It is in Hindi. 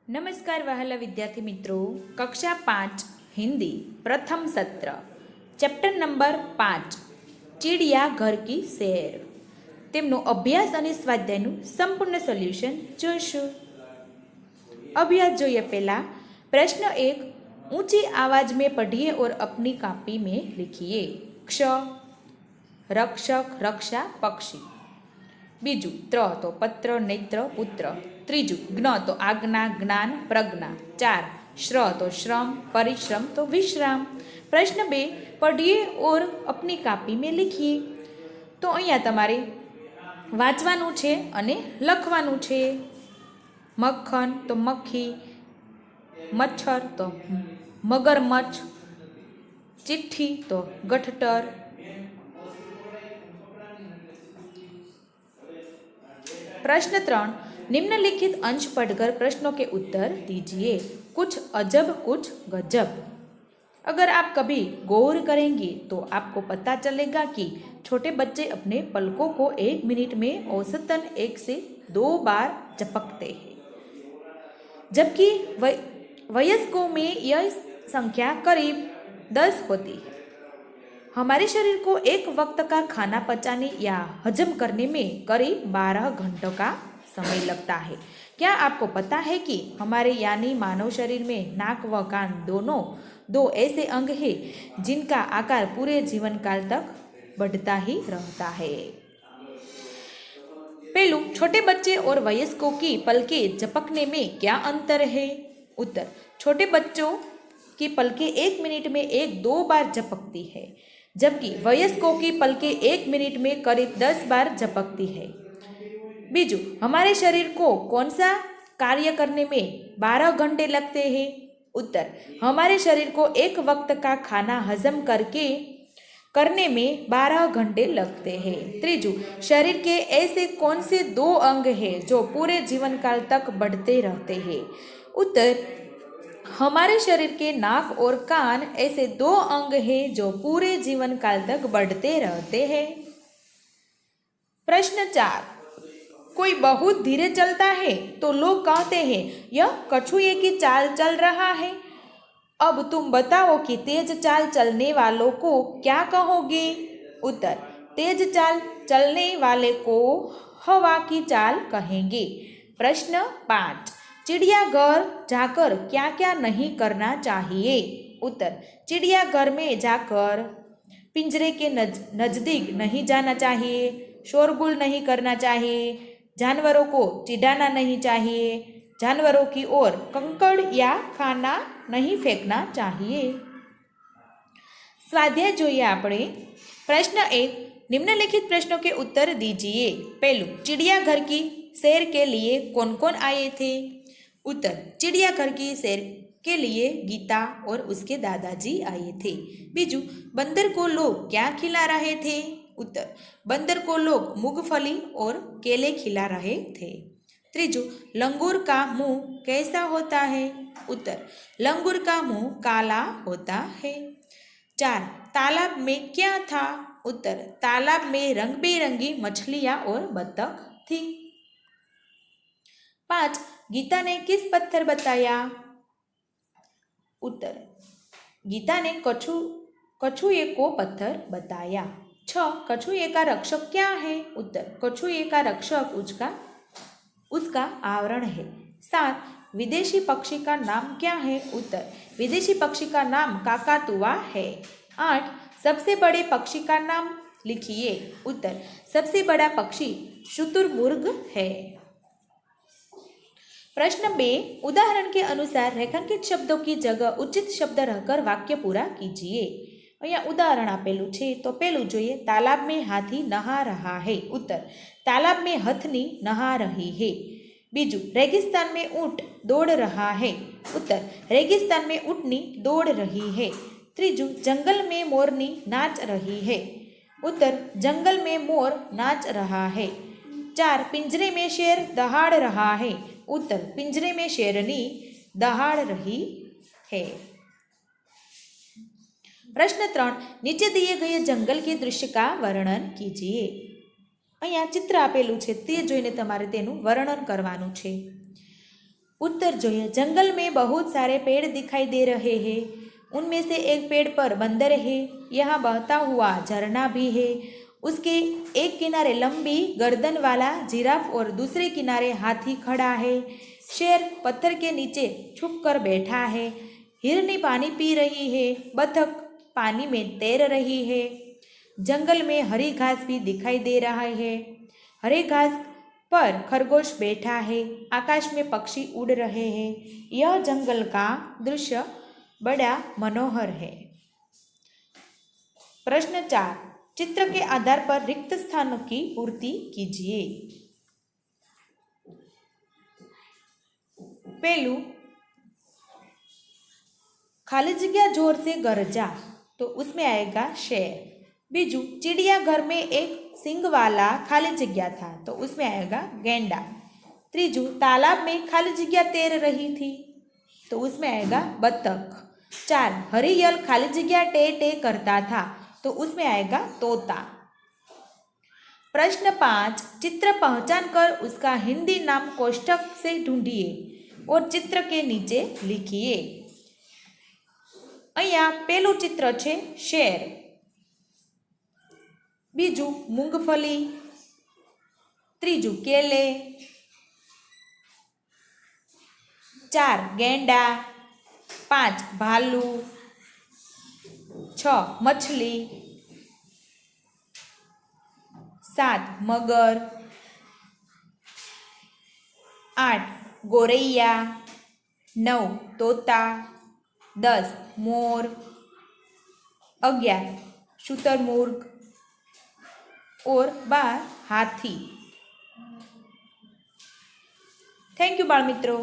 नमस्कार वहाला विद्यार्थी मित्रों, कक्षा 5 हिंदी प्रथम सत्र चैप्टर नंबर 5 चिड़िया घर की सैर तेमनो अभ्यास और स्वाध्यायनु संपूर्ण सोल्यूशन जोशु। अभ्यास जोईए पहला प्रश्न 1 ऊंची आवाज में पढ़िए और अपनी कॉपी में लिखिए। क्ष रक्षक रक्षा पक्षी। बीजू त्र तो पत्र नेत्र पुत्र। त्रीजू ज्ञ तो आज्ञा ज्ञान प्रज्ञा। 4 श्र तो श्रम परिश्रम तो विश्राम। प्रश्न 2 पढ़िए और अपनी कॉपी में लिखिए। तो अहींया तमारे वांचवानुं छे अने लखवानुं छे। मक्खन तो मक्खी, मच्छर तो मगरमच्छ, चिट्ठी तो गठटर। प्रश्न 3 निम्नलिखित अंश पढ़कर प्रश्नों के उत्तर दीजिए। कुछ अजब कुछ गजब। अगर आप कभी गौर करेंगे तो आपको पता चलेगा कि छोटे बच्चे अपने पलकों को 1 मिनट में औसतन 1 से 2 बार झपकते हैं, जबकि वयस्कों में यह संख्या करीब 10 होती है। हमारे शरीर को एक वक्त का खाना पचाने या हजम करने में करीब 12 घंटों का समय लगता है। क्या आपको पता है कि हमारे यानी मानव शरीर में नाक व कान दोनों 2 ऐसे अंग हैं जिनका आकार पूरे जीवन काल तक बढ़ता ही रहता है। पहलू, छोटे बच्चे और वयस्कों की पलकें झपकने में क्या अंतर है? उत्तर, छोटे बच्चों की पलकें 1 मिनट में 1-2 बार झपकती है, जबकि वयस्कों की पलकें 1 मिनट में करीब 10 बार झपकती है। बीजू, हमारे शरीर को कौन सा कार्य करने में 12 घंटे लगते हैं? उत्तर, हमारे शरीर को एक वक्त का खाना हजम करने में 12 घंटे लगते हैं। त्रीजू, शरीर के ऐसे कौन से 2 अंग हैं जो पूरे जीवन काल तक बढ़ते रहते हैं? उत्तर, हमारे शरीर के नाक और कान ऐसे 2 अंग हैं जो पूरे जीवन काल तक बढ़ते रहते हैं। प्रश्न 4 कोई बहुत धीरे चलता है तो लोग कहते हैं यह कछुए की चाल चल रहा है। अब तुम बताओ कि तेज चाल चलने वालों को क्या कहोगे? उत्तर, तेज चाल चलने वाले को हवा की चाल कहेंगे। प्रश्न 5 चिड़ियाघर जाकर क्या क्या नहीं करना चाहिए? उत्तर, चिड़ियाघर में जाकर पिंजरे के नज़दीक नहीं जाना चाहिए, शोरगुल नहीं करना चाहिए, जानवरों को चिढ़ाना नहीं चाहिए, जानवरों की ओर कंकड़ या खाना नहीं फेंकना चाहिए। स्वाध्याय जोईए आपणे। प्रश्न 1 निम्नलिखित प्रश्नों के उत्तर दीजिए। पहलू, चिड़ियाघर की सैर के लिए कौन कौन आए थे? उत्तर, चिड़ियाघर की सैर के लिए गीता और उसके दादाजी आए थे। बीजू, बंदर को लोग क्या खिला रहे थे? उत्तर, बंदर को लोग मूंगफली और केले खिला रहे थे। त्रीजू, लंगूर का मुंह कैसा होता है? उत्तर, लंगूर का मुंह काला होता है। 4 तालाब में क्या था? उत्तर, तालाब में रंग बिरंगी मछलियां और बतख थी। 5 गीता ने किस पत्थर बताया? उत्तर, गीता ने कछुए को पत्थर बताया। 6 कछुए का रक्षक क्या है? उत्तर, कछुए का रक्षक उसका आवरण है। 7 विदेशी पक्षी का नाम क्या है? उत्तर, विदेशी पक्षी का नाम काकातुआ है। 8 सबसे बड़े पक्षी का नाम लिखिए। उत्तर, सबसे बड़ा पक्षी शुतुरमुर्ग है। प्रश्न 2 उदाहरण के अनुसार रेखांकित शब्दों की जगह उचित शब्द रहकर वाक्य पूरा कीजिए। अहींया उदाहरण आपेલું છે तो पहलू જોઈએ, तालाब में हाथी नहा रहा है। उत्तर, तालाब में हथनी नहा रही है। बीजू, रेगिस्तान में ऊंट दौड़ रहा है। उत्तर, रेगिस्तान में ऊंटनी दौड़ रही है। त्रीजू, जंगल में मोरनी नाच रही है। उत्तर, जंगल में मोर नाच रहा है। 4 पिंजरे में शेर दहाड़ रहा है। उत्तर, पिंजरे में शेरनी दहाड़ रही है। प्रश्न 3 नीचे दिए गए जंगल के दृश्य का वर्णन कीजिए। अहींया चित्र आपेલું છે તે જોઈને તમારે તેનું વર્ણન કરવાનું છે। उत्तर जो है, जंगल में बहुत सारे पेड़ दिखाई दे रहे हैं। उनमें से एक पेड़ पर बंदर है। यहाँ बहता हुआ झरना भी है। उसके एक किनारे लंबी गर्दन वाला जिराफ और दूसरे किनारे हाथी खड़ा है। शेर पत्थर के नीचे छुप कर बैठा है। हिरनी पानी पी रही है। बतख पानी में तैर रही है। जंगल में हरी घास भी दिखाई दे रहा है। हरे घास पर खरगोश बैठा है। आकाश में पक्षी उड़ रहे हैं। यह जंगल का दृश्य बड़ा मनोहर है। प्रश्न 4, चित्र के आधार पर रिक्त स्थानों की पूर्ति कीजिए। पहलू, खाली जगह जोर से गरजा, तो उसमें आएगा शेर। बीजू, चिड़ियाघर में एक सींग वाला खाली जगह था, तो उसमें आएगा गेंडा। त्रीजू, तालाब में खाली जगह तैर रही थी, तो उसमें आएगा बतख। 4, हरियल खाली जगह टे टे करता था, तो उसमें आएगा तोता। प्रश्न 5, चित्र पहचान कर उसका हिंदी नाम कोष्ठक से ढूंढिए और चित्र के नीचे लिखिए। અહીંયા પેલું ચિત્ર છે શેર, બીજું મૂંગફલી, ત્રીજું કેલે, 4 ગેંડા, 5 ભાલુ, 6 મછલી, 7 મગર, 8 ગોરૈયા, 9 તોતા, 10 मोर, 11 शुतुरमुर्ग और 12 हाथी। थैंक यू बाल मित्रों।